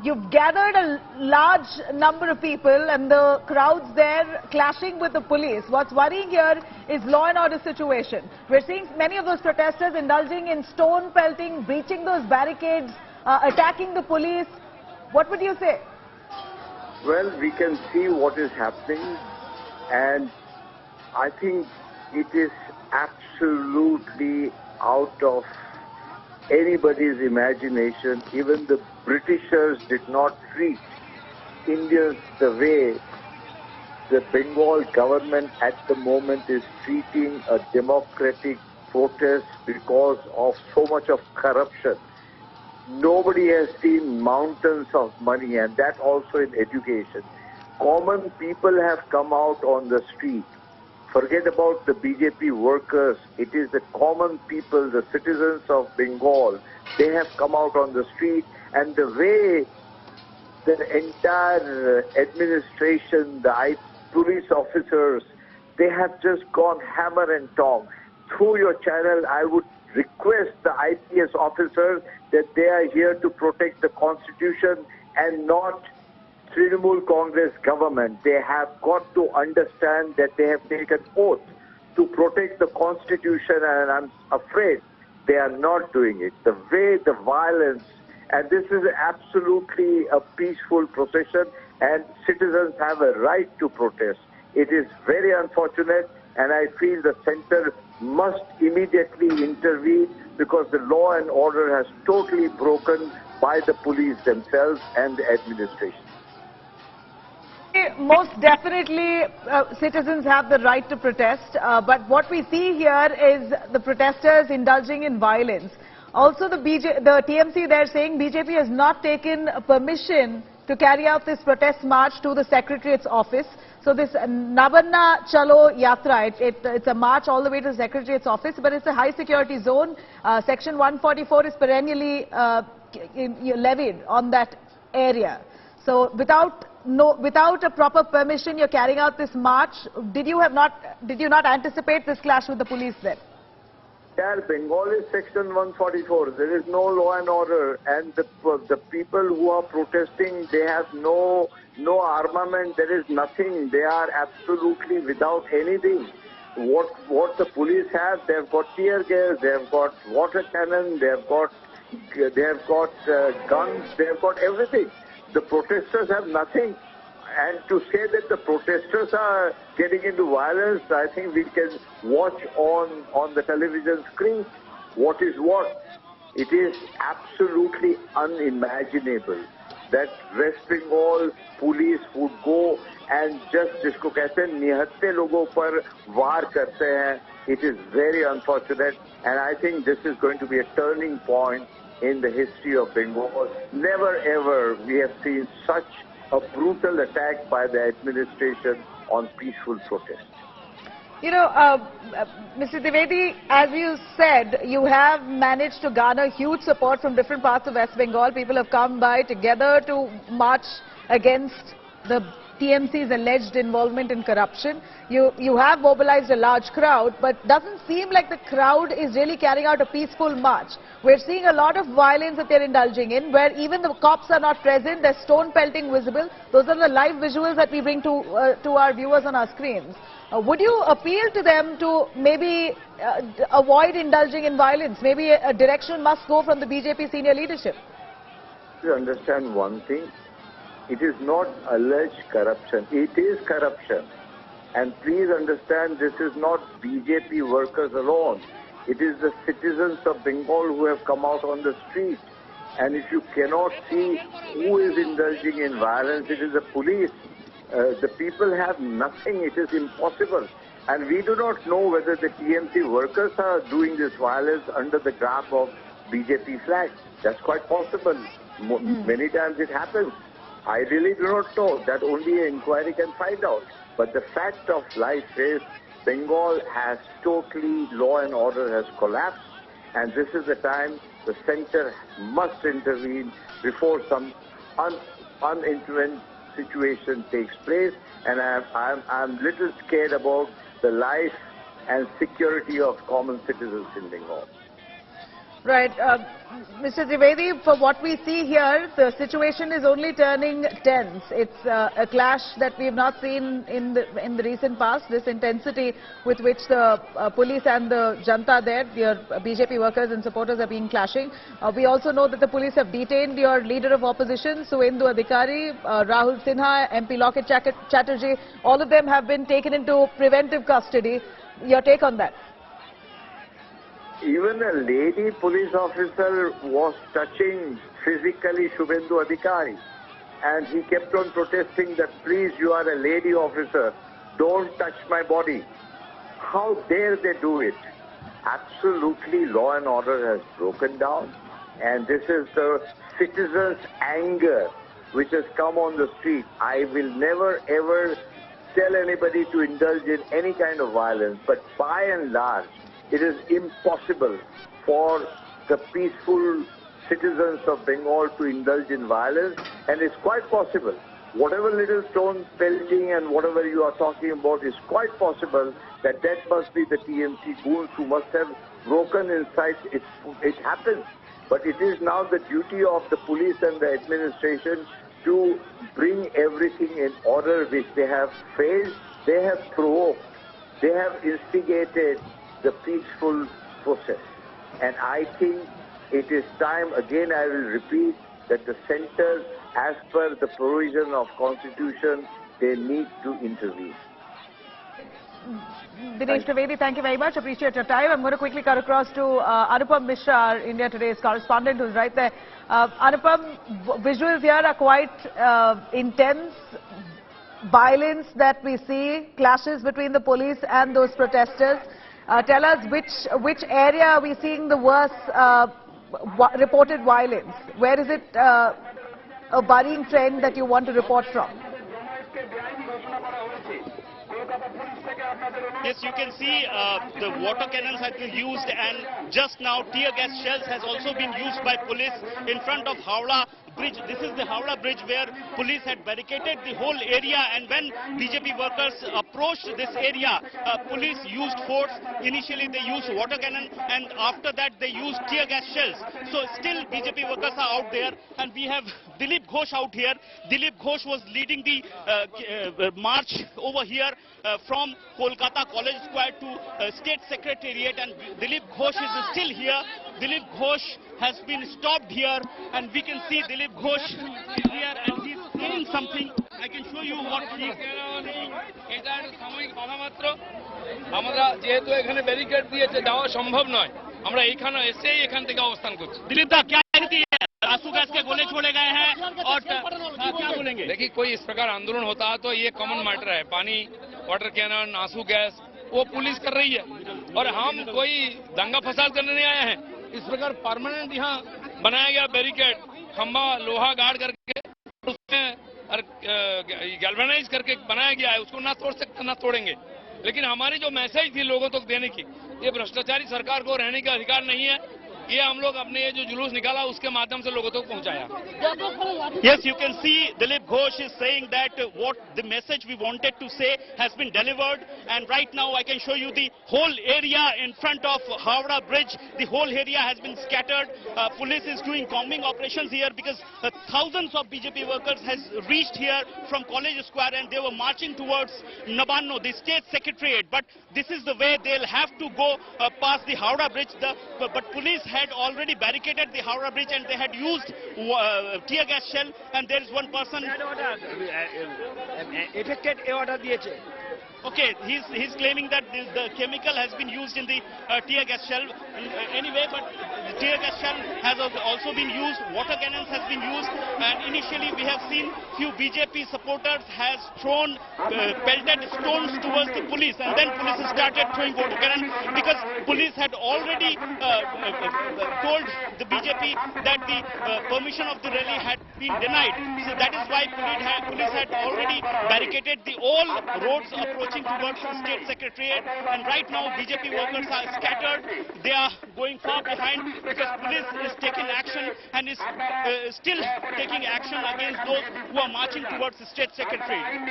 You've gathered a large number of people and the crowds there clashing with the police. What's worrying here is law and order situation. We're seeing many of those protesters indulging in stone pelting, breaching those barricades, attacking the police. What would you say? Well, we can see what is happening, and I think it is absolutely out of anybody's imagination. Even the Britishers did not treat Indians the way the Bengal government at the moment is treating a democratic protest because of so much of corruption. Nobody has seen mountains of money, and that also in education. Common people have come out on the street. Forget about the BJP workers. It is the common people, the citizens of Bengal. They have come out on the street, and the way the entire administration, the police officers, they have just gone hammer and tong. Through your channel, I would request the IPS officers that they are here to protect the constitution and not Trinamool Congress government. They have got to understand that they have taken oath to protect the constitution, and I'm afraid they are not doing it. The way the violence, and this is absolutely a peaceful procession, and citizens have a right to protest. It is very unfortunate, and I feel the center must immediately intervene because the law and order has totally broken by the police themselves and the administration. Most definitely, citizens have the right to protest, but what we see here is the protesters indulging in violence. Also, the TMC, they're saying BJP has not taken permission to carry out this protest march to the Secretariat's office. So this Nabanna Chalo Yatra, it's a march all the way to the Secretariat's office, but it's a high security zone. Section 144 is perennially levied on that area. So without a proper permission, you're carrying out this march. Did you not anticipate this clash with the police then? Yeah, Bengal is Section 144. There is no law and order, and the people who are protesting, they have no armament. There is nothing. They are absolutely without anything. What the police have, they have got tear gas, they have got water cannon, they have got guns, they have got everything. The protesters have nothing. And to say that the protesters are getting into violence, I think we can watch on the television screen what is what. It is absolutely unimaginable that West Bengal police would go and just जिसको कहते हैं निहत्थे लोगों पर वार करते हैं. It is very unfortunate, and I think this is going to be a turning point in the history of Bengal. Never ever we have seen such a brutal attack by the administration on peaceful protest. You know, Mr. Trivedi, as you said, you have managed to garner huge support from different parts of West Bengal. People have come by together to march against the TMC's alleged involvement in corruption. You have mobilized a large crowd, but doesn't seem like the crowd is really carrying out a peaceful march. We're seeing a lot of violence that they're indulging in, where even the cops are not present. There's stone pelting visible. Those are the live visuals that we bring to our viewers on our screens. Would you appeal to them to maybe avoid indulging in violence? Maybe a direction must go from the BJP senior leadership. You understand one thing? It is not alleged corruption. It is corruption. And please understand, this is not BJP workers alone. It is the citizens of Bengal who have come out on the street. And if you cannot see who is indulging in violence, it is the police. The people have nothing. It is impossible. And we do not know whether the TMC workers are doing this violence under the garb of BJP flag. That's quite possible. Many times it happens. I really do not know. That only an inquiry can find out. But the fact of life is Bengal has totally, law and order has collapsed. And this is the time the center must intervene before some unintervened situation takes place. And I'm little scared about the life and security of common citizens in Bengal. Right. Mr. Trivedi, for what we see here, the situation is only turning tense. It's a clash that we have not seen in the recent past, this intensity with which the police and the Janata there, your BJP workers and supporters are being clashing. We also know that the police have detained your leader of opposition, Suvendu Adhikari, Rahul Sinha, MP Locket Chatterjee. All of them have been taken into preventive custody. Your take on that? Even a lady police officer was touching physically Shubhendu Adhikari, and he kept on protesting that, please, you are a lady officer, don't touch my body. How dare they do it? Absolutely, law and order has broken down, and this is the citizens' anger which has come on the street. I will never ever tell anybody to indulge in any kind of violence, but by and large, it is impossible for the peaceful citizens of Bengal to indulge in violence, and it's quite possible. Whatever little stone pelting and whatever you are talking about is quite possible that must be the TMC goons who must have broken inside. It happens. But it is now the duty of the police and the administration to bring everything in order, which they have failed. They have provoked. They have instigated the peaceful process. And I think it is time, again I will repeat, that the centre, as per the provision of Constitution, they need to intervene. Dinesh Trivedi, thank you very much. Appreciate your time. I'm going to quickly cut across to Anupam Mishra, our India Today's correspondent, who's right there. Anupam, visuals here are quite intense. Violence that we see, clashes between the police and those protesters. Tell us which area are we seeing the worst reported violence? Where is it a worrying trend that you want to report from? Yes, you can see the water cannons have been used, and just now tear gas shells has also been used by police in front of Howrah Bridge. This is the Howrah Bridge where police had barricaded the whole area, and when BJP workers approached this area, police used force. Initially they used water cannon, and after that they used tear gas shells. So still BJP workers are out there, and we have Dilip Ghosh out here. Dilip Ghosh was leading the march over here from Kolkata College Square to State Secretariat, and Dilip Ghosh is still here. Dilip Ghosh has been stopped here, and we can see Dilip Ghosh is here and he's saying something. I can show you what he is saying. আমরা যেহেতু এখানে barricade দিয়েছে যাওয়া সম্ভব নয়, আমরা এখানে এসেই এখান থেকে অবস্থান করছি। दिलीप दा क्या कहती है? आंसू गैस के गोले छोड़े गए हैं और क्या बोलेंगे? देखिए, कोई इस प्रकार आंदोलन होता है तो ये कॉमन मैटर है। पानी, वाटर कैनन, आंसू गैस वो पुलिस कर रही है, और हम कोई दंगा फसाद करने नहीं आए हैं। इस प्रकार परमानेंट यहाँ बनाया गया बैरिकेड, खंबा लोहा गाड़ करके उसमें गैल्वेनाइज करके बनाया गया है, उसको ना तोड़ सकते ना तोड़ेंगे। लेकिन हमारी जो मैसेज थी लोगों तक देने की, ये भ्रष्टाचारी सरकार को रहने का अधिकार नहीं है, ये हम लोग अपने ये जो जुलूस निकाला उसके माध्यम से लोगों तक पहुंचाया। Yes, you can see Dilip Ghosh is saying that what the message we wanted to say has been delivered, and right now I can show you the whole area in front of Howrah Bridge. The whole area has been scattered. Police is doing combing operations here because thousands of BJP workers has reached here from College Square, and they were marching towards Nabanno, the state secretariat. But this is the way they'll have to go past the Howrah Bridge. But police had already barricaded the Howrah Bridge, and they had used tear gas shell, and there is one person. Affected order দিয়েছে। Okay, he's claiming that the chemical has been used in the tear gas shell. Anyway, but the tear gas shell has also been used, water cannons has been used, and initially we have seen few BJP supporters has thrown pelted stones towards the police, and then police started throwing water cannon because police had already told the BJP that the permission of the rally had been denied. So that is why police had already barricaded the all roads approaching towards the state secretariat, and right now BJP workers are scattered. They are going far behind because police is taking action and is still taking action against those who are marching towards the state secretariat.